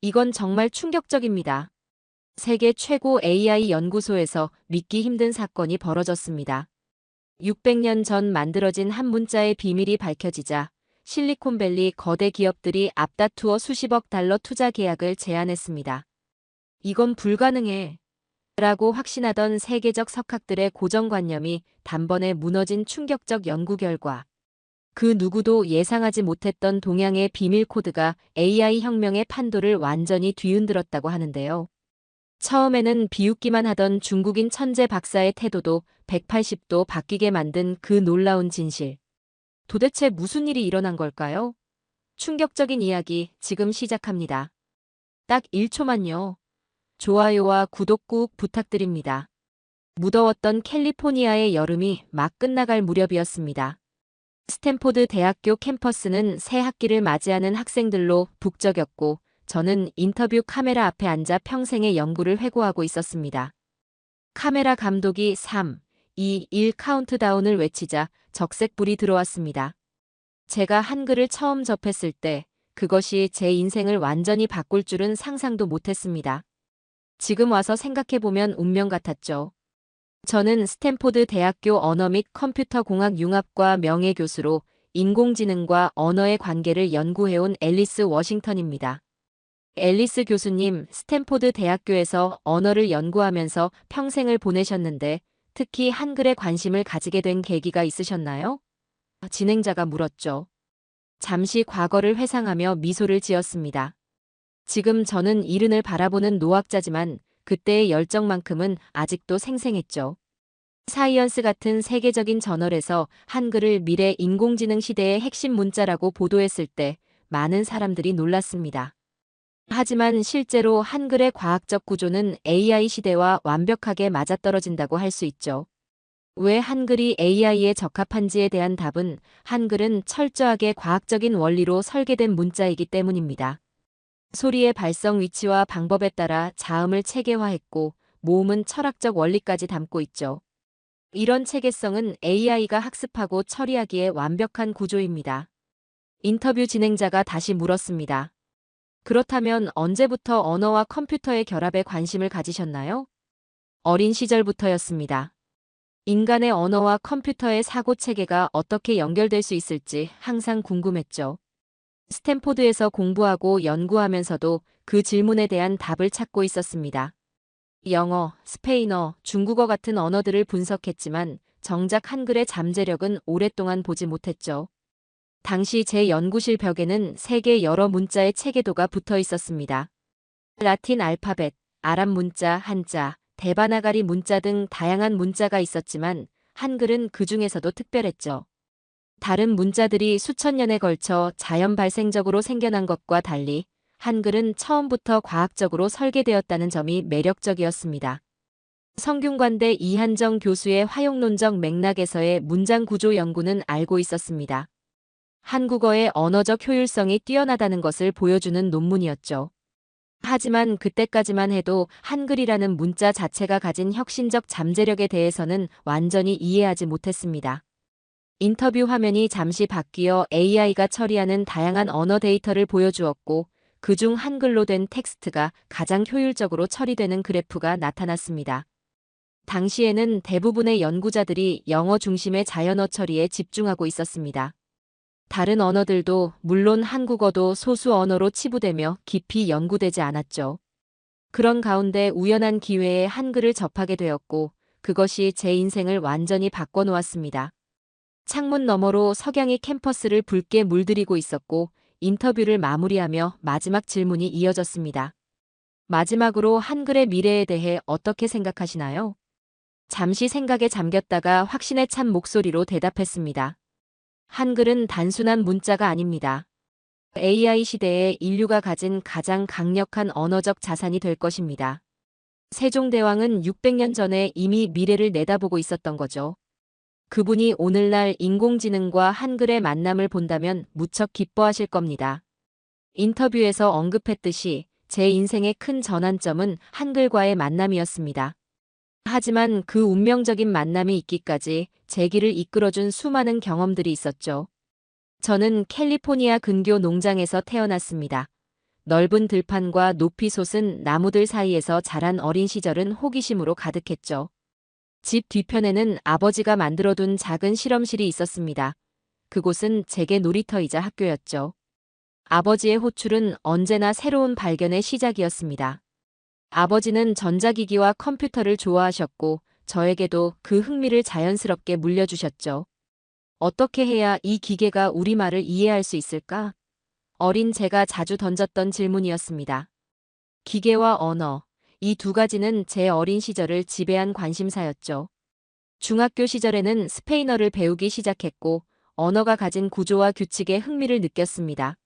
이건 정말 충격적입니다. 세계 최고 AI 연구소에서 믿기 힘든 사건이 벌어졌습니다. 600년 전 만들어진 한 문자의 비밀이 밝혀지자 실리콘밸리 거대 기업들이 앞다투어 수십억 달러 투자 계약을 제안했습니다. 이건 불가능해. 라고 확신하던 세계적 석학들의 고정관념이 단번에 무너진 충격적 연구 결과. 그 누구도 예상하지 못했던 동양의 비밀 코드가 AI 혁명의 판도를 완전히 뒤흔들었다고 하는데요. 처음에는 비웃기만 하던 중국인 천재 박사의 태도도 180도 바뀌게 만든 그 놀라운 진실. 도대체 무슨 일이 일어난 걸까요? 충격적인 이야기 지금 시작합니다. 딱 1초만요. 좋아요와 구독 꾹 부탁드립니다. 무더웠던 캘리포니아의 여름이 막 끝나갈 무렵이었습니다. 스탠포드 대학교 캠퍼스는 새 학기를 맞이하는 학생들로 북적였고 저는 인터뷰 카메라 앞에 앉아 평생의 연구를 회고하고 있었습니다. 카메라 감독이 3, 2, 1 카운트다운을 외치자 적색불이 들어왔습니다. 제가 한글을 처음 접했을 때 그것이 제 인생을 완전히 바꿀 줄은 상상도 못했습니다. 지금 와서 생각해보면 운명 같았죠. 저는 스탠포드 대학교 언어 및 컴퓨터공학 융합과 명예교수로 인공지능과 언어의 관계를 연구해온 앨리스 워싱턴입니다. 앨리스 교수님, 스탠포드 대학교에서 언어를 연구하면서 평생을 보내셨는데 특히 한글에 관심을 가지게 된 계기가 있으셨나요? 진행자가 물었죠. 잠시 과거를 회상하며 미소를 지었습니다. 지금 저는 이른을 바라보는 노학자지만 그때의 열정만큼은 아직도 생생했죠. 사이언스 같은 세계적인 저널에서 한글을 미래 인공지능 시대의 핵심 문자라고 보도했을 때 많은 사람들이 놀랐습니다. 하지만 실제로 한글의 과학적 구조는 AI 시대와 완벽하게 맞아떨어진다고 할 수 있죠. 왜 한글이 AI에 적합한지에 대한 답은 한글은 철저하게 과학적인 원리로 설계된 문자이기 때문입니다. 소리의 발성 위치와 방법에 따라 자음을 체계화했고 모음은 철학적 원리까지 담고 있죠. 이런 체계성은 AI가 학습하고 처리하기에 완벽한 구조입니다. 인터뷰 진행자가 다시 물었습니다. 그렇다면 언제부터 언어와 컴퓨터의 결합에 관심을 가지셨나요? 어린 시절부터였습니다. 인간의 언어와 컴퓨터의 사고 체계가 어떻게 연결될 수 있을지 항상 궁금했죠. 스탠포드에서 공부하고 연구하면서도 그 질문에 대한 답을 찾고 있었습니다. 영어, 스페인어, 중국어 같은 언어들을 분석했지만 정작 한글의 잠재력은 오랫동안 보지 못했죠. 당시 제 연구실 벽에는 세계 여러 문자의 체계도가 붙어 있었습니다. 라틴 알파벳, 아랍 문자, 한자, 데바나가리 문자 등 다양한 문자가 있었지만 한글은 그 중에서도 특별했죠. 다른 문자들이 수천 년에 걸쳐 자연 발생적으로 생겨난 것과 달리 한글은 처음부터 과학적으로 설계되었다는 점이 매력적이었습니다. 성균관대 이한정 교수의 화용론적 맥락에서의 문장 구조 연구는 알고 있었습니다. 한국어의 언어적 효율성이 뛰어나다는 것을 보여주는 논문이었죠. 하지만 그때까지만 해도 한글이라는 문자 자체가 가진 혁신적 잠재력에 대해서는 완전히 이해하지 못했습니다. 인터뷰 화면이 잠시 바뀌어 AI가 처리하는 다양한 언어 데이터를 보여주었고 그중 한글로 된 텍스트가 가장 효율적으로 처리되는 그래프가 나타났습니다. 당시에는 대부분의 연구자들이 영어 중심의 자연어 처리에 집중하고 있었습니다. 다른 언어들도 물론 한국어도 소수 언어로 치부되며 깊이 연구되지 않았죠. 그런 가운데 우연한 기회에 한글을 접하게 되었고 그것이 제 인생을 완전히 바꿔놓았습니다. 창문 너머로 석양이 캠퍼스를 붉게 물들이고 있었고 인터뷰를 마무리하며 마지막 질문이 이어졌습니다. 마지막으로 한글의 미래에 대해 어떻게 생각하시나요? 잠시 생각에 잠겼다가 확신에 찬 목소리로 대답했습니다. 한글은 단순한 문자가 아닙니다. AI 시대에 인류가 가진 가장 강력한 언어적 자산이 될 것입니다. 세종대왕은 600년 전에 이미 미래를 내다보고 있었던 거죠. 그분이 오늘날 인공지능과 한글의 만남을 본다면 무척 기뻐하실 겁니다. 인터뷰에서 언급했듯이 제 인생의 큰 전환점은 한글과의 만남이었습니다. 하지만 그 운명적인 만남이 있기까지 제 길을 이끌어준 수많은 경험들이 있었죠. 저는 캘리포니아 근교 농장에서 태어났습니다. 넓은 들판과 높이 솟은 나무들 사이에서 자란 어린 시절은 호기심으로 가득했죠. 집 뒤편에는 아버지가 만들어둔 작은 실험실이 있었습니다. 그곳은 제게 놀이터이자 학교였죠. 아버지의 호출은 언제나 새로운 발견의 시작이었습니다. 아버지는 전자기기와 컴퓨터를 좋아하셨고 저에게도 그 흥미를 자연스럽게 물려주셨죠. 어떻게 해야 이 기계가 우리말을 이해할 수 있을까? 어린 제가 자주 던졌던 질문이었습니다. 기계와 언어, 이 두 가지는 제 어린 시절을 지배한 관심사였죠. 중학교 시절에는 스페인어를 배우기 시작했고 언어가 가진 구조와 규칙에 흥미를 느꼈습니다.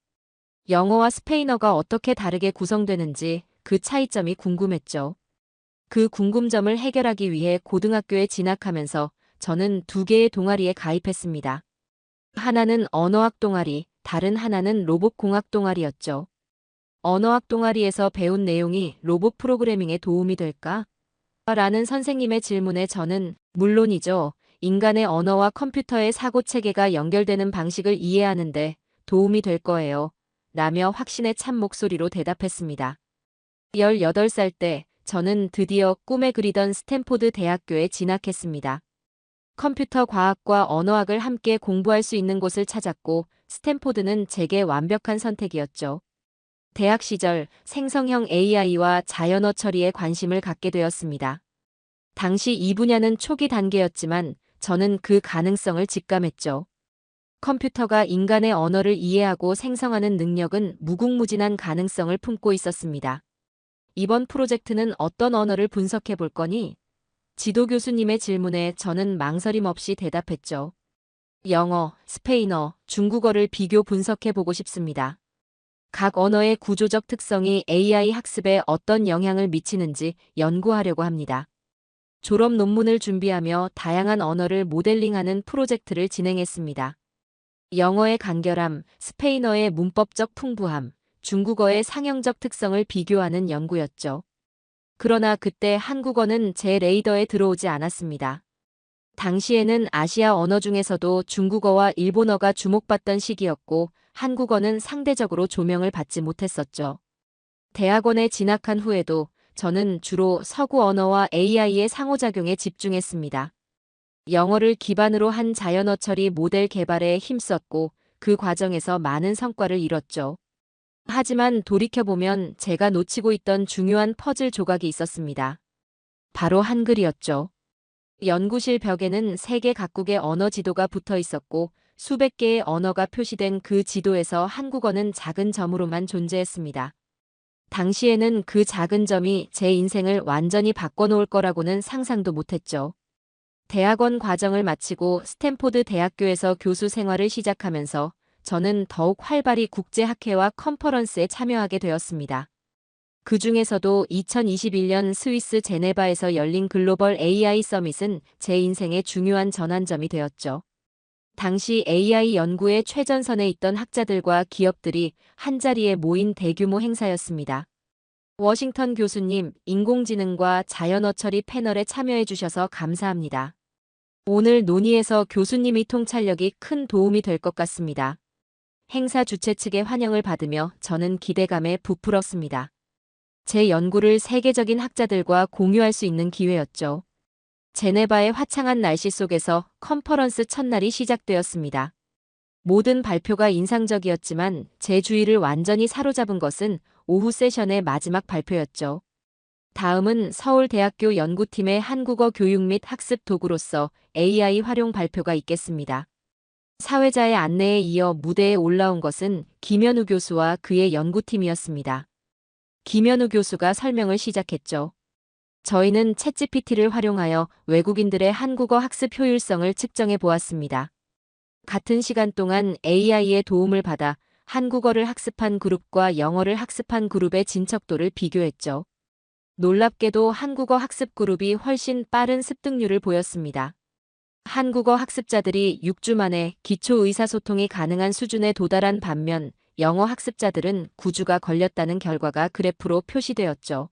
영어와 스페인어가 어떻게 다르게 구성되는지 그 차이점이 궁금했죠. 그 궁금점을 해결하기 위해 고등학교에 진학하면서 저는 두 개의 동아리에 가입했습니다. 하나는 언어학 동아리, 다른 하나는 로봇공학 동아리였죠. 언어학 동아리에서 배운 내용이 로봇 프로그래밍에 도움이 될까? 라는 선생님의 질문에 저는 물론이죠. 인간의 언어와 컴퓨터의 사고 체계가 연결되는 방식을 이해하는데 도움이 될 거예요. 라며 확신에 찬 목소리로 대답했습니다. 18살 때 저는 드디어 꿈에 그리던 스탠포드 대학교에 진학했습니다. 컴퓨터 과학과 언어학을 함께 공부할 수 있는 곳을 찾았고 스탠포드는 제게 완벽한 선택이었죠. 대학 시절 생성형 AI와 자연어 처리에 관심을 갖게 되었습니다. 당시 이 분야는 초기 단계였지만 저는 그 가능성을 직감했죠. 컴퓨터가 인간의 언어를 이해하고 생성하는 능력은 무궁무진한 가능성을 품고 있었습니다. 이번 프로젝트는 어떤 언어를 분석해 볼 거니? 지도 교수님의 질문에 저는 망설임 없이 대답했죠. 영어, 스페인어, 중국어를 비교 분석해 보고 싶습니다. 각 언어의 구조적 특성이 AI 학습에 어떤 영향을 미치는지 연구하려고 합니다. 졸업 논문을 준비하며 다양한 언어를 모델링하는 프로젝트를 진행했습니다. 영어의 간결함, 스페인어의 문법적 풍부함, 중국어의 상형적 특성을 비교하는 연구였죠. 그러나 그때 한국어는 제 레이더에 들어오지 않았습니다. 당시에는 아시아 언어 중에서도 중국어와 일본어가 주목받던 시기였고 한국어는 상대적으로 조명을 받지 못했었죠. 대학원에 진학한 후에도 저는 주로 서구 언어와 AI의 상호작용에 집중했습니다. 영어를 기반으로 한 자연어 처리 모델 개발에 힘썼고 그 과정에서 많은 성과를 이뤘죠. 하지만 돌이켜보면 제가 놓치고 있던 중요한 퍼즐 조각이 있었습니다. 바로 한글이었죠. 연구실 벽에는 세계 각국의 언어 지도가 붙어 있었고 수백 개의 언어가 표시된 그 지도에서 한국어는 작은 점으로만 존재했습니다. 당시에는 그 작은 점이 제 인생을 완전히 바꿔놓을 거라고는 상상도 못했죠. 대학원 과정을 마치고 스탠포드 대학교에서 교수 생활을 시작하면서 저는 더욱 활발히 국제학회와 컨퍼런스에 참여하게 되었습니다. 그 중에서도 2021년 스위스 제네바에서 열린 글로벌 AI 서밋은 제 인생의 중요한 전환점이 되었죠. 당시 AI 연구의 최전선에 있던 학자들과 기업들이 한자리에 모인 대규모 행사였습니다. 워싱턴 교수님, 인공지능과 자연어 처리 패널에 참여해 주셔서 감사합니다. 오늘 논의에서 교수님의 통찰력이 큰 도움이 될 것 같습니다. 행사 주최 측의 환영을 받으며 저는 기대감에 부풀었습니다. 제 연구를 세계적인 학자들과 공유할 수 있는 기회였죠. 제네바의 화창한 날씨 속에서 컨퍼런스 첫날이 시작되었습니다. 모든 발표가 인상적이었지만 제 주의를 완전히 사로잡은 것은 오후 세션의 마지막 발표였죠. 다음은 서울대학교 연구팀의 한국어 교육 및 학습 도구로서 AI 활용 발표가 있겠습니다. 사회자의 안내에 이어 무대에 올라온 것은 김현우 교수와 그의 연구팀이었습니다. 김현우 교수가 설명을 시작했죠. 저희는 챗GPT를 활용하여 외국인들의 한국어 학습 효율성을 측정해 보았습니다. 같은 시간 동안 AI의 도움을 받아 한국어를 학습한 그룹과 영어를 학습한 그룹의 진척도를 비교했죠. 놀랍게도 한국어 학습 그룹이 훨씬 빠른 습득률을 보였습니다. 한국어 학습자들이 6주 만에 기초 의사소통이 가능한 수준에 도달한 반면 영어 학습자들은 9주가 걸렸다는 결과가 그래프로 표시되었죠.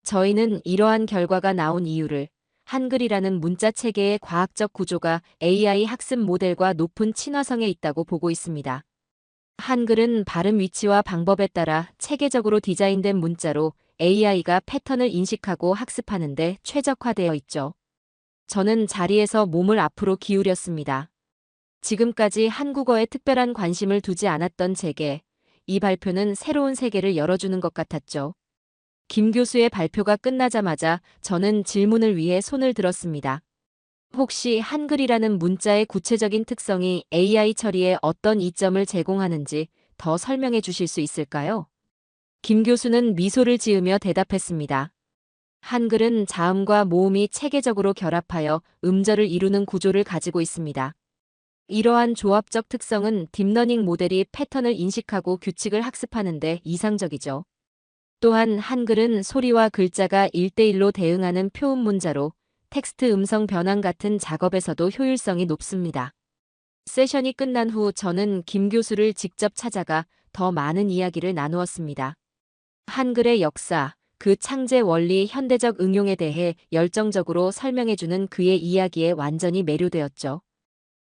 저희는 이러한 결과가 나온 이유를 한글이라는 문자 체계의 과학적 구조가 AI 학습 모델과 높은 친화성에 있다고 보고 있습니다. 한글은 발음 위치와 방법에 따라 체계적으로 디자인된 문자로 AI가 패턴을 인식하고 학습하는 데 최적화되어 있죠. 저는 자리에서 몸을 앞으로 기울였습니다. 지금까지 한국어에 특별한 관심을 두지 않았던 제게 이 발표는 새로운 세계를 열어주는 것 같았죠. 김 교수의 발표가 끝나자마자 저는 질문을 위해 손을 들었습니다. 혹시 한글이라는 문자의 구체적인 특성이 AI 처리에 어떤 이점을 제공하는지 더 설명해 주실 수 있을까요? 김 교수는 미소를 지으며 대답했습니다. 한글은 자음과 모음이 체계적으로 결합하여 음절을 이루는 구조를 가지고 있습니다. 이러한 조합적 특성은 딥러닝 모델이 패턴을 인식하고 규칙을 학습하는 데 이상적이죠. 또한 한글은 소리와 글자가 1대1로 대응하는 표음 문자로 텍스트 음성 변환 같은 작업에서도 효율성이 높습니다. 세션이 끝난 후 저는 김 교수를 직접 찾아가 더 많은 이야기를 나누었습니다. 한글의 역사, 그 창제 원리, 현대적 응용에 대해 열정적으로 설명해주는 그의 이야기에 완전히 매료되었죠.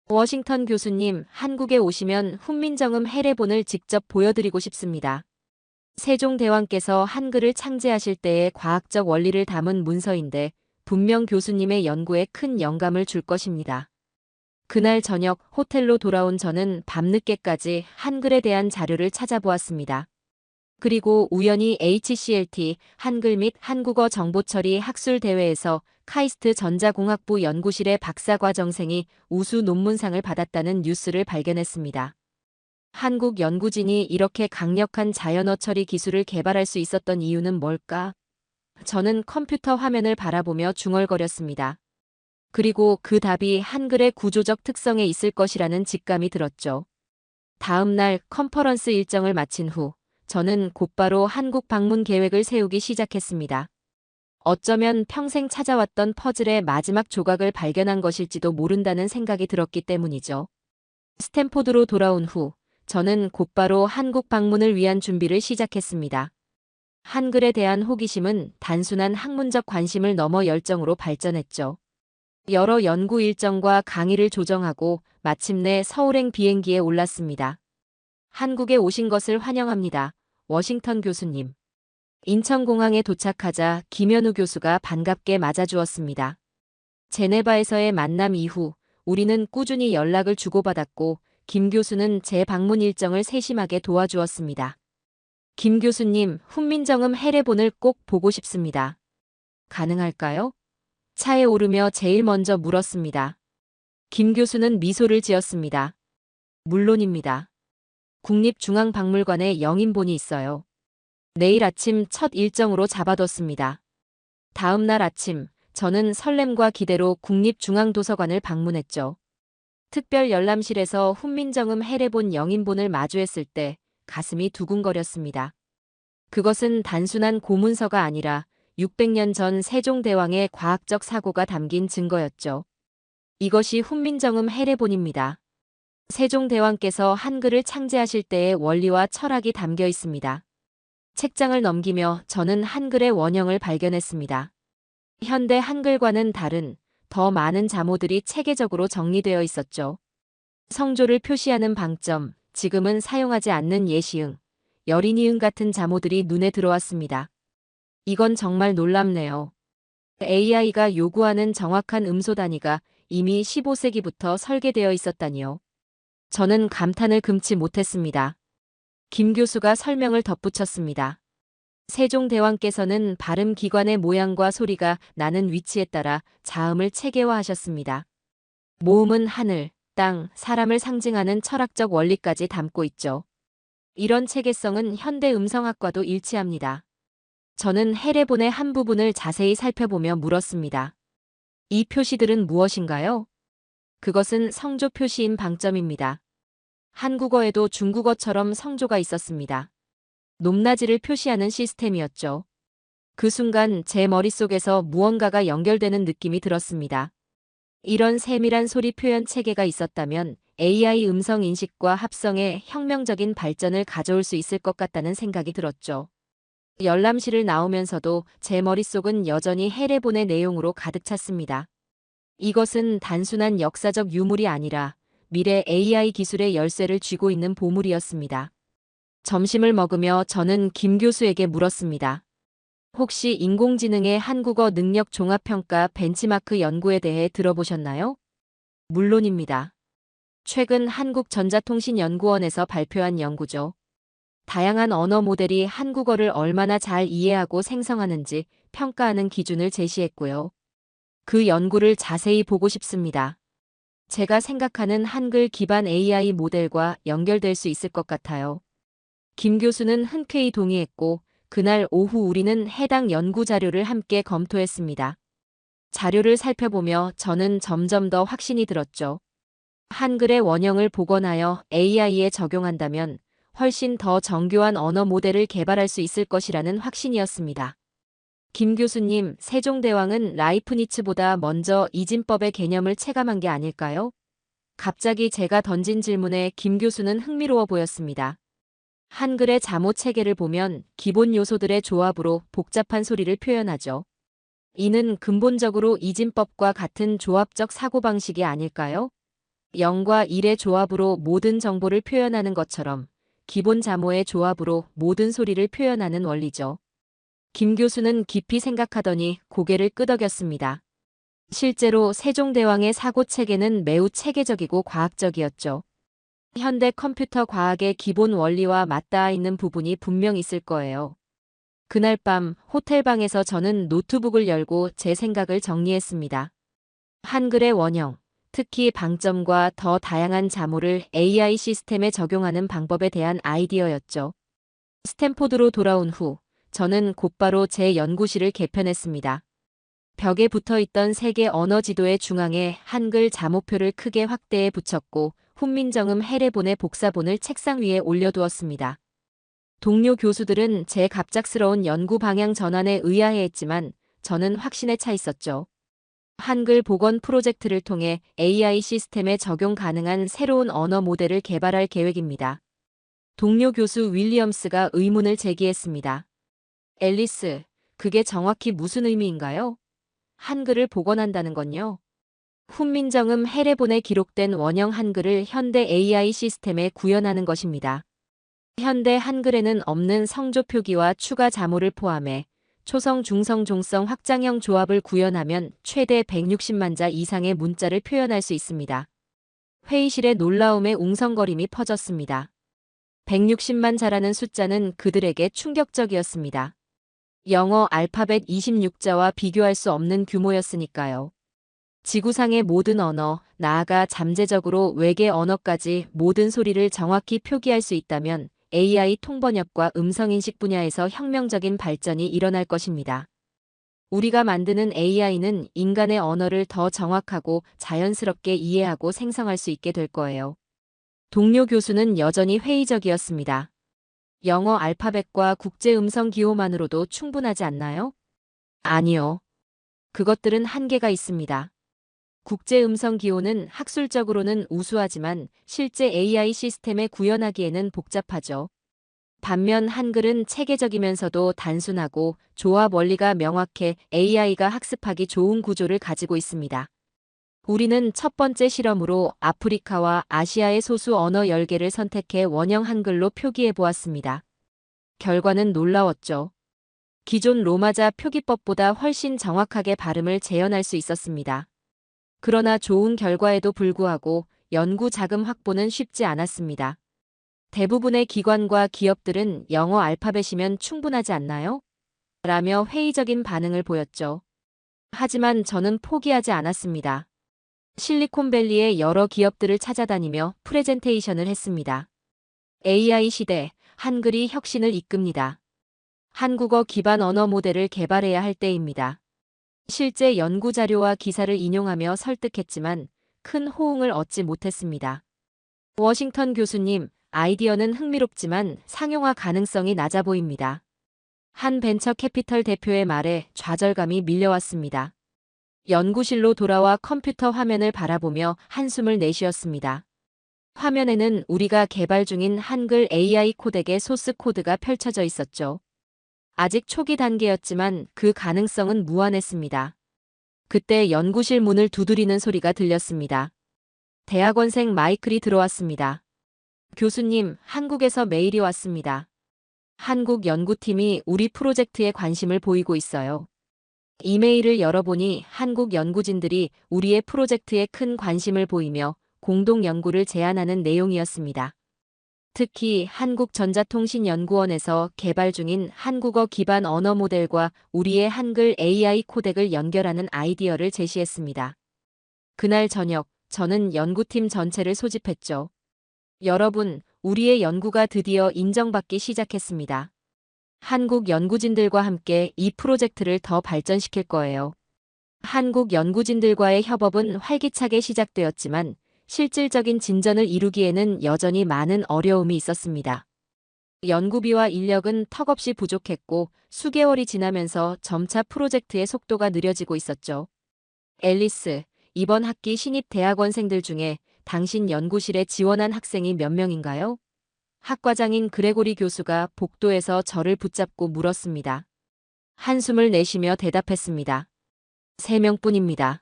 워싱턴 교수님, 한국에 오시면 훈민정음 해례본을 직접 보여드리고 싶습니다. 세종대왕께서 한글을 창제하실 때의 과학적 원리를 담은 문서인데 분명 교수님의 연구에 큰 영감을 줄 것입니다. 그날 저녁 호텔로 돌아온 저는 밤늦게까지 한글에 대한 자료를 찾아보았습니다. 그리고 우연히 HCLT 한글 및 한국어 정보처리 학술 대회에서 카이스트 전자공학부 연구실의 박사과정생이 우수 논문상을 받았다는 뉴스를 발견했습니다. 한국 연구진이 이렇게 강력한 자연어 처리 기술을 개발할 수 있었던 이유는 뭘까? 저는 컴퓨터 화면을 바라보며 중얼거렸습니다. 그리고 그 답이 한글의 구조적 특성에 있을 것이라는 직감이 들었죠. 다음 날 컨퍼런스 일정을 마친 후 저는 곧바로 한국 방문 계획을 세우기 시작했습니다. 어쩌면 평생 찾아왔던 퍼즐의 마지막 조각을 발견한 것일지도 모른다는 생각이 들었기 때문이죠. 스탠포드로 돌아온 후 저는 곧바로 한국 방문을 위한 준비를 시작했습니다. 한글에 대한 호기심은 단순한 학문적 관심을 넘어 열정으로 발전했죠. 여러 연구 일정과 강의를 조정하고 마침내 서울행 비행기에 올랐습니다. 한국에 오신 것을 환영합니다. 워싱턴 교수님. 인천공항에 도착하자 김현우 교수가 반갑게 맞아주었습니다. 제네바에서의 만남 이후 우리는 꾸준히 연락을 주고받았고 김 교수는 제 방문 일정을 세심하게 도와주었습니다. 김 교수님, 훈민정음 해례본을 꼭 보고 싶습니다. 가능할까요? 차에 오르며 제일 먼저 물었습니다. 김 교수는 미소를 지었습니다. 물론입니다. 국립중앙박물관에 영인본이 있어요. 내일 아침 첫 일정으로 잡아뒀습니다. 다음 날 아침, 저는 설렘과 기대로 국립중앙도서관을 방문했죠. 특별 열람실에서 훈민정음 해례본 영인본을 마주했을 때 가슴이 두근거렸습니다. 그것은 단순한 고문서가 아니라 600년 전 세종대왕의 과학적 사고가 담긴 증거였죠. 이것이 훈민정음 해례본입니다. 세종대왕께서 한글을 창제하실 때의 원리와 철학이 담겨 있습니다. 책장을 넘기며 저는 한글의 원형을 발견했습니다. 현대 한글과는 다른 더 많은 자모들이 체계적으로 정리되어 있었죠. 성조를 표시하는 방점, 지금은 사용하지 않는 예시응, 여린이응 같은 자모들이 눈에 들어왔습니다. 이건 정말 놀랍네요. AI가 요구하는 정확한 음소 단위가 이미 15세기부터 설계되어 있었다니요. 저는 감탄을 금치 못했습니다. 김 교수가 설명을 덧붙였습니다. 세종대왕께서는 발음 기관의 모양과 소리가 나는 위치에 따라 자음을 체계화하셨습니다. 모음은 하늘, 땅, 사람을 상징하는 철학적 원리까지 담고 있죠. 이런 체계성은 현대 음성학과도 일치합니다. 저는 해례본의 한 부분을 자세히 살펴보며 물었습니다. 이 표시들은 무엇인가요? 그것은 성조 표시인 방점입니다. 한국어에도 중국어처럼 성조가 있었습니다. 높낮이를 표시하는 시스템이었죠. 그 순간 제 머릿속에서 무언가가 연결되는 느낌이 들었습니다. 이런 세밀한 소리 표현 체계가 있었다면 AI 음성 인식과 합성에 혁명적인 발전을 가져올 수 있을 것 같다는 생각이 들었죠. 열람실을 나오면서도 제 머릿속은 여전히 해례본의 내용으로 가득 찼습니다. 이것은 단순한 역사적 유물이 아니라 미래 AI 기술의 열쇠를 쥐고 있는 보물이었습니다. 점심을 먹으며 저는 김 교수에게 물었습니다. 혹시 인공지능의 한국어 능력 종합평가 벤치마크 연구에 대해 들어보셨나요? 물론입니다. 최근 한국전자통신연구원에서 발표한 연구죠. 다양한 언어 모델이 한국어를 얼마나 잘 이해하고 생성하는지 평가하는 기준을 제시했고요. 그 연구를 자세히 보고 싶습니다. 제가 생각하는 한글 기반 AI 모델과 연결될 수 있을 것 같아요. 김 교수는 흔쾌히 동의했고, 그날 오후 우리는 해당 연구 자료를 함께 검토했습니다. 자료를 살펴보며 저는 점점 더 확신이 들었죠. 한글의 원형을 복원하여 AI에 적용한다면 훨씬 더 정교한 언어 모델을 개발할 수 있을 것이라는 확신이었습니다. 김 교수님, 세종대왕은 라이프니츠보다 먼저 이진법의 개념을 체감한 게 아닐까요? 갑자기 제가 던진 질문에 김 교수는 흥미로워 보였습니다. 한글의 자모 체계를 보면 기본 요소들의 조합으로 복잡한 소리를 표현하죠. 이는 근본적으로 이진법과 같은 조합적 사고방식이 아닐까요? 0과 1의 조합으로 모든 정보를 표현하는 것처럼 기본 자모의 조합으로 모든 소리를 표현하는 원리죠. 김 교수는 깊이 생각하더니 고개를 끄덕였습니다. 실제로 세종대왕의 사고체계는 매우 체계적이고 과학적이었죠. 현대 컴퓨터 과학의 기본 원리와 맞닿아 있는 부분이 분명 있을 거예요. 그날 밤 호텔방에서 저는 노트북을 열고 제 생각을 정리했습니다. 한글의 원형, 특히 방점과 더 다양한 자모를 AI 시스템에 적용하는 방법에 대한 아이디어였죠. 스탠포드로 돌아온 후 저는 곧바로 제 연구실을 개편했습니다. 벽에 붙어있던 세계 언어 지도의 중앙에 한글 자모표를 크게 확대해 붙였고 훈민정음 해례본의 복사본을 책상 위에 올려두었습니다. 동료 교수들은 제 갑작스러운 연구 방향 전환에 의아해했지만 저는 확신에 차 있었죠. 한글 복원 프로젝트를 통해 AI 시스템에 적용 가능한 새로운 언어 모델을 개발할 계획입니다. 동료 교수 윌리엄스가 의문을 제기했습니다. 앨리스, 그게 정확히 무슨 의미인가요? 한글을 복원한다는 건요? 훈민정음 해례본에 기록된 원형 한글을 현대 AI 시스템에 구현하는 것입니다. 현대 한글에는 없는 성조 표기와 추가 자모를 포함해 초성, 중성, 종성 확장형 조합을 구현하면 최대 160만 자 이상의 문자를 표현할 수 있습니다. 회의실의 놀라움에 웅성거림이 퍼졌습니다. 160만 자라는 숫자는 그들에게 충격적이었습니다. 영어 알파벳 26자와 비교할 수 없는 규모였으니까요. 지구상의 모든 언어, 나아가 잠재적으로 외계 언어까지 모든 소리를 정확히 표기할 수 있다면 AI 통번역과 음성인식 분야에서 혁명적인 발전이 일어날 것입니다. 우리가 만드는 AI는 인간의 언어를 더 정확하고 자연스럽게 이해하고 생성할 수 있게 될 거예요. 동료 교수는 여전히 회의적이었습니다. 영어 알파벳과 국제 음성 기호만으로도 충분하지 않나요? 아니요. 그것들은 한계가 있습니다. 국제 음성 기호는 학술적으로는 우수하지만 실제 AI 시스템에 구현하기에는 복잡하죠. 반면 한글은 체계적이면서도 단순하고 조합 원리가 명확해 AI가 학습하기 좋은 구조를 가지고 있습니다. 우리는 첫 번째 실험으로 아프리카와 아시아의 소수 언어 10개를 선택해 원형 한글로 표기해 보았습니다. 결과는 놀라웠죠. 기존 로마자 표기법보다 훨씬 정확하게 발음을 재현할 수 있었습니다. 그러나 좋은 결과에도 불구하고 연구 자금 확보는 쉽지 않았습니다. 대부분의 기관과 기업들은 영어 알파벳이면 충분하지 않나요? 라며 회의적인 반응을 보였죠. 하지만 저는 포기하지 않았습니다. 실리콘밸리의 여러 기업들을 찾아다니며 프레젠테이션을 했습니다. AI 시대, 한글이 혁신을 이끕니다. 한국어 기반 언어 모델을 개발해야 할 때입니다. 실제 연구 자료와 기사를 인용하며 설득했지만 큰 호응을 얻지 못했습니다. 워싱턴 교수님, 아이디어는 흥미롭지만 상용화 가능성이 낮아 보입니다. 한 벤처 캐피털 대표의 말에 좌절감이 밀려왔습니다. 연구실로 돌아와 컴퓨터 화면을 바라보며 한숨을 내쉬었습니다. 화면에는 우리가 개발 중인 한글 AI 코덱의 소스 코드가 펼쳐져 있었죠. 아직 초기 단계였지만 그 가능성은 무한했습니다. 그때 연구실 문을 두드리는 소리가 들렸습니다. 대학원생 마이클이 들어왔습니다. 교수님, 한국에서 메일이 왔습니다. 한국 연구팀이 우리 프로젝트에 관심을 보이고 있어요. 이메일을 열어보니 한국 연구진들이 우리의 프로젝트에 큰 관심을 보이며 공동 연구를 제안하는 내용이었습니다. 특히 한국전자통신연구원에서 개발 중인 한국어 기반 언어 모델과 우리의 한글 AI 코덱을 연결하는 아이디어를 제시했습니다. 그날 저녁, 저는 연구팀 전체를 소집했죠. 여러분, 우리의 연구가 드디어 인정받기 시작했습니다. 한국 연구진들과 함께 이 프로젝트를 더 발전시킬 거예요. 한국 연구진들과의 협업은 활기차게 시작되었지만 실질적인 진전을 이루기에는 여전히 많은 어려움이 있었습니다. 연구비와 인력은 턱없이 부족했고 수개월이 지나면서 점차 프로젝트의 속도가 느려지고 있었죠. 앨리스, 이번 학기 신입 대학원생들 중에 당신 연구실에 지원한 학생이 몇 명인가요? 학과장인 그레고리 교수가 복도에서 저를 붙잡고 물었습니다. 한숨을 내쉬며 대답했습니다. 3명뿐입니다.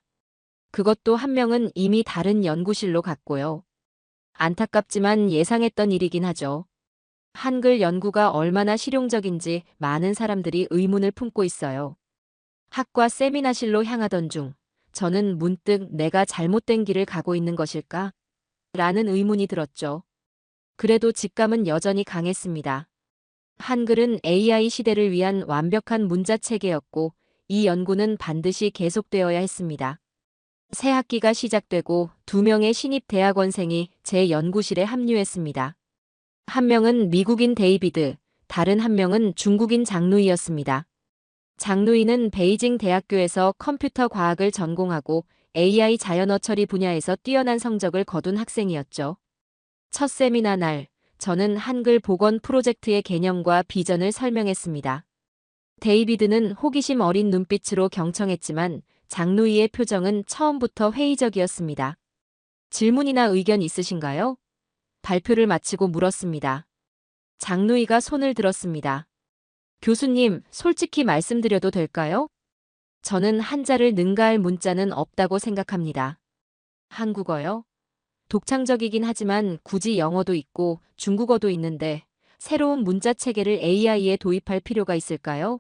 그것도 1명은 이미 다른 연구실로 갔고요. 안타깝지만 예상했던 일이긴 하죠. 한글 연구가 얼마나 실용적인지 많은 사람들이 의문을 품고 있어요. 학과 세미나실로 향하던 중 저는 문득 내가 잘못된 길을 가고 있는 것일까? 라는 의문이 들었죠. 그래도 직감은 여전히 강했습니다. 한글은 AI 시대를 위한 완벽한 문자 체계였고 이 연구는 반드시 계속되어야 했습니다. 새 학기가 시작되고 2명의 신입 대학원생이 제 연구실에 합류했습니다. 1명은 미국인 데이비드, 다른 1명은 중국인 장누이였습니다. 장누이는 베이징 대학교에서 컴퓨터 과학을 전공하고 AI 자연어 처리 분야에서 뛰어난 성적을 거둔 학생이었죠. 첫 세미나 날, 저는 한글 복원 프로젝트의 개념과 비전을 설명했습니다. 데이비드는 호기심 어린 눈빛으로 경청했지만 장누이의 표정은 처음부터 회의적이었습니다. 질문이나 의견 있으신가요? 발표를 마치고 물었습니다. 장누이가 손을 들었습니다. 교수님, 솔직히 말씀드려도 될까요? 저는 한자를 능가할 문자는 없다고 생각합니다. 한국어요? 독창적이긴 하지만 굳이 영어도 있고 중국어도 있는데 새로운 문자 체계를 AI에 도입할 필요가 있을까요?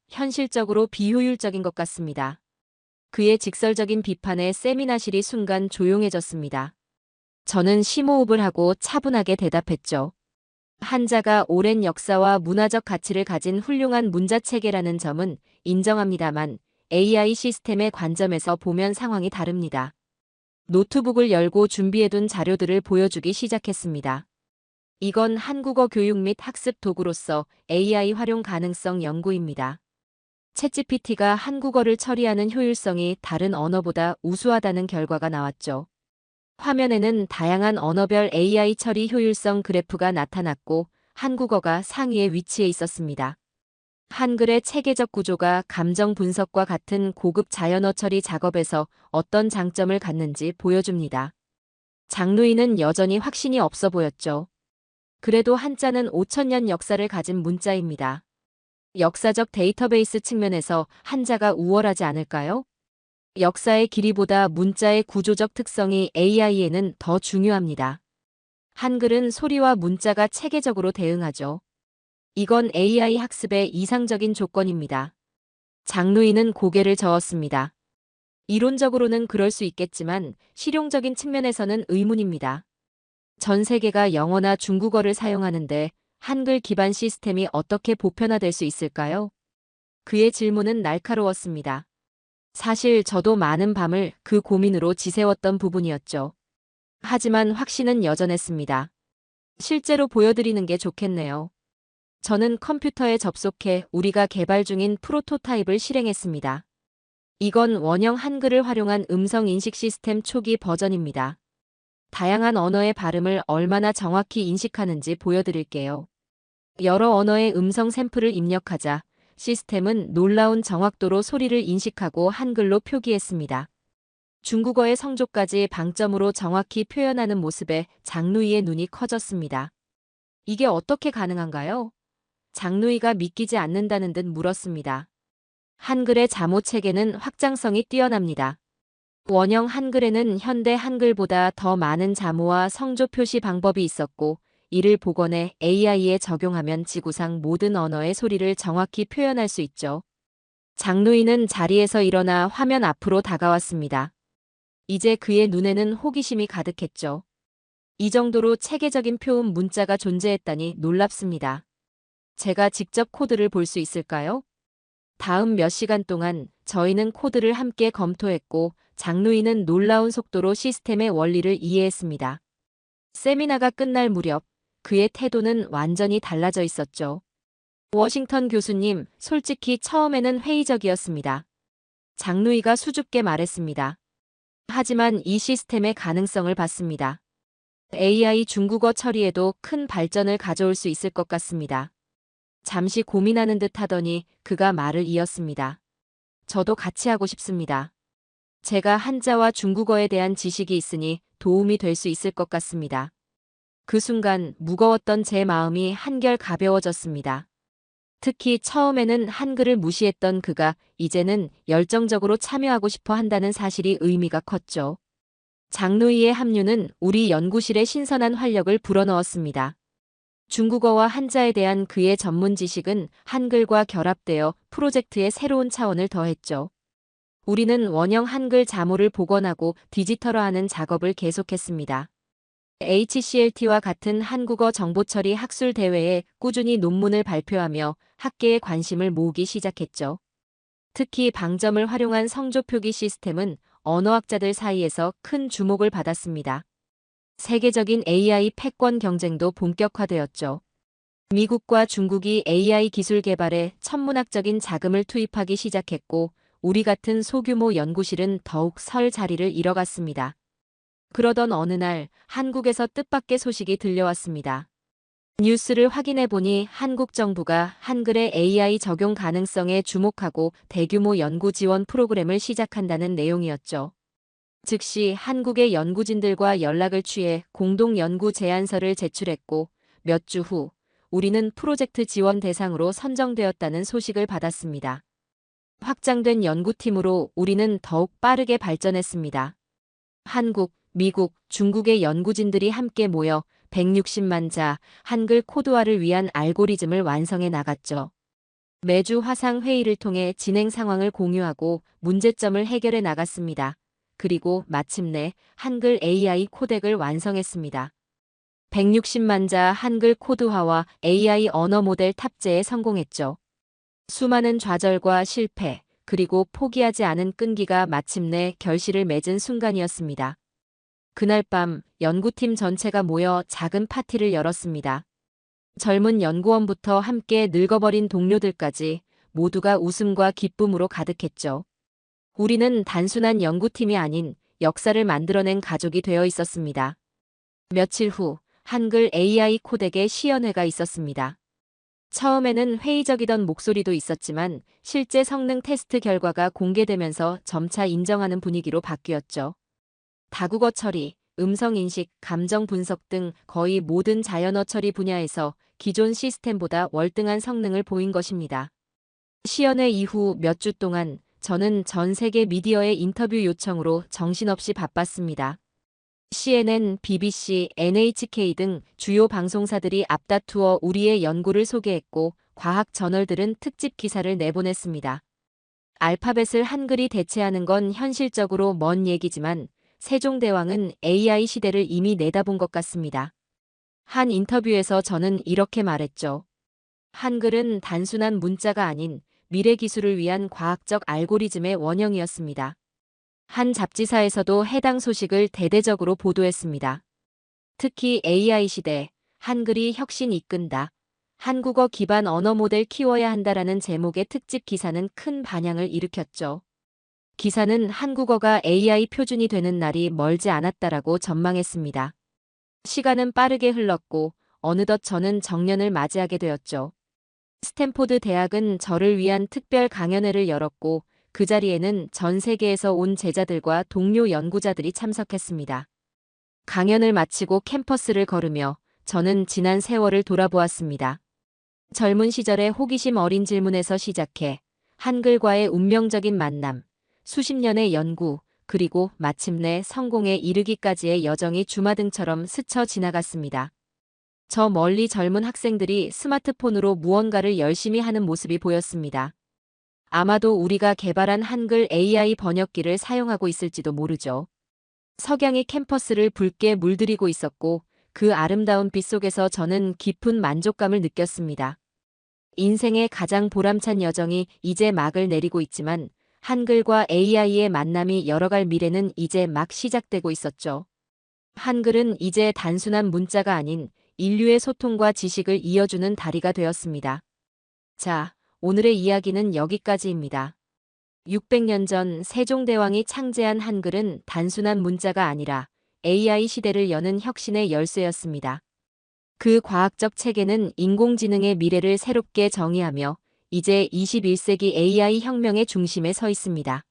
현실적으로 비효율적인 것 같습니다. 그의 직설적인 비판에 세미나실이 순간 조용해졌습니다. 저는 심호흡을 하고 차분하게 대답했죠. 한자가 오랜 역사와 문화적 가치를 가진 훌륭한 문자 체계라는 점은 인정합니다만 AI 시스템의 관점에서 보면 상황이 다릅니다. 노트북을 열고 준비해둔 자료들을 보여주기 시작했습니다. 이건 한국어 교육 및 학습 도구로서 AI 활용 가능성 연구입니다. 챗GPT가 한국어를 처리하는 효율성이 다른 언어보다 우수하다는 결과가 나왔죠. 화면에는 다양한 언어별 AI 처리 효율성 그래프가 나타났고 한국어가 상위에 위치해 있었습니다. 한글의 체계적 구조가 감정 분석과 같은 고급 자연어 처리 작업에서 어떤 장점을 갖는지 보여줍니다. 장누이는 여전히 확신이 없어 보였죠. 그래도 한자는 5천년 역사를 가진 문자입니다. 역사적 데이터베이스 측면에서 한자가 우월하지 않을까요? 역사의 길이보다 문자의 구조적 특성이 AI에는 더 중요합니다. 한글은 소리와 문자가 체계적으로 대응하죠. 이건 AI 학습의 이상적인 조건입니다. 장누이는 고개를 저었습니다. 이론적으로는 그럴 수 있겠지만 실용적인 측면에서는 의문입니다. 전 세계가 영어나 중국어를 사용하는데 한글 기반 시스템이 어떻게 보편화될 수 있을까요? 그의 질문은 날카로웠습니다. 사실 저도 많은 밤을 그 고민으로 지새웠던 부분이었죠. 하지만 확신은 여전했습니다. 실제로 보여드리는 게 좋겠네요. 저는 컴퓨터에 접속해 우리가 개발 중인 프로토타입을 실행했습니다. 이건 원형 한글을 활용한 음성 인식 시스템 초기 버전입니다. 다양한 언어의 발음을 얼마나 정확히 인식하는지 보여드릴게요. 여러 언어의 음성 샘플을 입력하자 시스템은 놀라운 정확도로 소리를 인식하고 한글로 표기했습니다. 중국어의 성조까지 방점으로 정확히 표현하는 모습에 장누이의 눈이 커졌습니다. 이게 어떻게 가능한가요? 장누이가 믿기지 않는다는 듯 물었습니다. 한글의 자모 체계는 확장성이 뛰어납니다. 원형 한글에는 현대 한글보다 더 많은 자모와 성조 표시 방법이 있었고, 이를 복원해 AI에 적용하면 지구상 모든 언어의 소리를 정확히 표현할 수 있죠. 장누이는 자리에서 일어나 화면 앞으로 다가왔습니다. 이제 그의 눈에는 호기심이 가득했죠. 이 정도로 체계적인 표음 문자가 존재했다니 놀랍습니다. 제가 직접 코드를 볼 수 있을까요? 다음 몇 시간 동안 저희는 코드를 함께 검토했고, 장누이는 놀라운 속도로 시스템의 원리를 이해했습니다. 세미나가 끝날 무렵 그의 태도는 완전히 달라져 있었죠. 워싱턴 교수님, 솔직히 처음에는 회의적이었습니다. 장누이가 수줍게 말했습니다. 하지만 이 시스템의 가능성을 봤습니다. AI 중국어 처리에도 큰 발전을 가져올 수 있을 것 같습니다. 잠시 고민하는 듯 하더니 그가 말을 이었습니다. 저도 같이 하고 싶습니다. 제가 한자와 중국어에 대한 지식이 있으니 도움이 될 수 있을 것 같습니다. 그 순간 무거웠던 제 마음이 한결 가벼워졌습니다. 특히 처음에는 한글을 무시했던 그가 이제는 열정적으로 참여하고 싶어 한다는 사실이 의미가 컸죠. 장누이의 합류는 우리 연구실에 신선한 활력을 불어넣었습니다. 중국어와 한자에 대한 그의 전문 지식은 한글과 결합되어 프로젝트의 새로운 차원을 더했죠. 우리는 원형 한글 자모를 복원하고 디지털화하는 작업을 계속했습니다. HCLT와 같은 한국어 정보처리 학술 대회에 꾸준히 논문을 발표하며 학계의 관심을 모으기 시작했죠. 특히 방점을 활용한 성조 표기 시스템은 언어학자들 사이에서 큰 주목을 받았습니다. 세계적인 AI 패권 경쟁도 본격화되었죠. 미국과 중국이 AI 기술 개발에 천문학적인 자금을 투입하기 시작했고, 우리 같은 소규모 연구실은 더욱 설 자리를 잃어갔습니다. 그러던 어느 날 한국에서 뜻밖의 소식이 들려왔습니다. 뉴스를 확인해 보니 한국 정부가 한글의 AI 적용 가능성에 주목하고 대규모 연구 지원 프로그램을 시작한다는 내용이었죠. 즉시 한국의 연구진들과 연락을 취해 공동 연구 제안서를 제출했고, 몇 주 후 우리는 프로젝트 지원 대상으로 선정되었다는 소식을 받았습니다. 확장된 연구팀으로 우리는 더욱 빠르게 발전했습니다. 한국, 미국, 중국의 연구진들이 함께 모여 160만 자 한글 코드화를 위한 알고리즘을 완성해 나갔죠. 매주 화상 회의를 통해 진행 상황을 공유하고 문제점을 해결해 나갔습니다. 그리고 마침내 한글 AI 코덱을 완성했습니다. 160만 자 한글 코드화와 AI 언어 모델 탑재에 성공했죠. 수많은 좌절과 실패, 그리고 포기하지 않은 끈기가 마침내 결실을 맺은 순간이었습니다. 그날 밤 연구팀 전체가 모여 작은 파티를 열었습니다. 젊은 연구원부터 함께 늙어버린 동료들까지 모두가 웃음과 기쁨으로 가득했죠. 우리는 단순한 연구팀이 아닌 역사를 만들어낸 가족이 되어 있었습니다. 며칠 후 한글 AI 코덱의 시연회가 있었습니다. 처음에는 회의적이던 목소리도 있었지만 실제 성능 테스트 결과가 공개되면서 점차 인정하는 분위기로 바뀌었죠. 다국어 처리, 음성 인식, 감정 분석 등 거의 모든 자연어 처리 분야에서 기존 시스템보다 월등한 성능을 보인 것입니다. 시연회 이후 몇 주 동안 저는 전 세계 미디어의 인터뷰 요청으로 정신없이 바빴습니다. CNN, BBC, NHK 등 주요 방송사들이 앞다투어 우리의 연구를 소개했고, 과학 저널들은 특집 기사를 내보냈습니다. 알파벳을 한글이 대체하는 건 현실적으로 먼 얘기지만 세종대왕은 AI 시대를 이미 내다본 것 같습니다. 한 인터뷰에서 저는 이렇게 말했죠. 한글은 단순한 문자가 아닌 미래 기술을 위한 과학적 알고리즘의 원형이었습니다. 한 잡지사에서도 해당 소식을 대대적으로 보도했습니다. 특히 AI 시대, 한글이 혁신 이끈다. 한국어 기반 언어 모델 키워야 한다라는 제목의 특집 기사는 큰 반향을 일으켰죠. 기사는 한국어가 AI 표준이 되는 날이 멀지 않았다라고 전망했습니다. 시간은 빠르게 흘렀고 어느덧 저는 정년을 맞이하게 되었죠. 스탠포드 대학은 저를 위한 특별 강연회를 열었고 그 자리에는 전 세계에서 온 제자들과 동료 연구자들이 참석했습니다. 강연을 마치고 캠퍼스를 걸으며 저는 지난 세월을 돌아보았습니다. 젊은 시절의 호기심 어린 질문에서 시작해 한글과의 운명적인 만남, 수십 년의 연구, 그리고 마침내 성공에 이르기까지의 여정이 주마등처럼 스쳐 지나갔습니다. 저 멀리 젊은 학생들이 스마트폰으로 무언가를 열심히 하는 모습이 보였습니다. 아마도 우리가 개발한 한글 AI 번역기를 사용하고 있을지도 모르죠. 석양이 캠퍼스를 붉게 물들이고 있었고 그 아름다운 빛 속에서 저는 깊은 만족감을 느꼈습니다. 인생의 가장 보람찬 여정이 이제 막을 내리고 있지만 한글과 AI의 만남이 열어갈 미래는 이제 막 시작되고 있었죠. 한글은 이제 단순한 문자가 아닌 인류의 소통과 지식을 이어주는 다리가 되었습니다. 자, 오늘의 이야기는 여기까지입니다. 600년 전 세종대왕이 창제한 한글은 단순한 문자가 아니라 AI 시대를 여는 혁신의 열쇠였습니다. 그 과학적 체계는 인공지능의 미래를 새롭게 정의하며 이제 21세기 AI 혁명의 중심에 서 있습니다.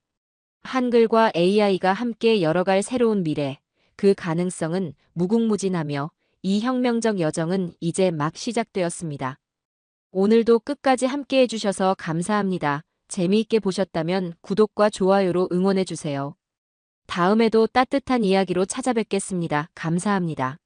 한글과 AI가 함께 열어갈 새로운 미래, 그 가능성은 무궁무진하며 이 혁명적 여정은 이제 막 시작되었습니다. 오늘도 끝까지 함께 해주셔서 감사합니다. 재미있게 보셨다면 구독과 좋아요로 응원해주세요. 다음에도 따뜻한 이야기로 찾아뵙겠습니다. 감사합니다.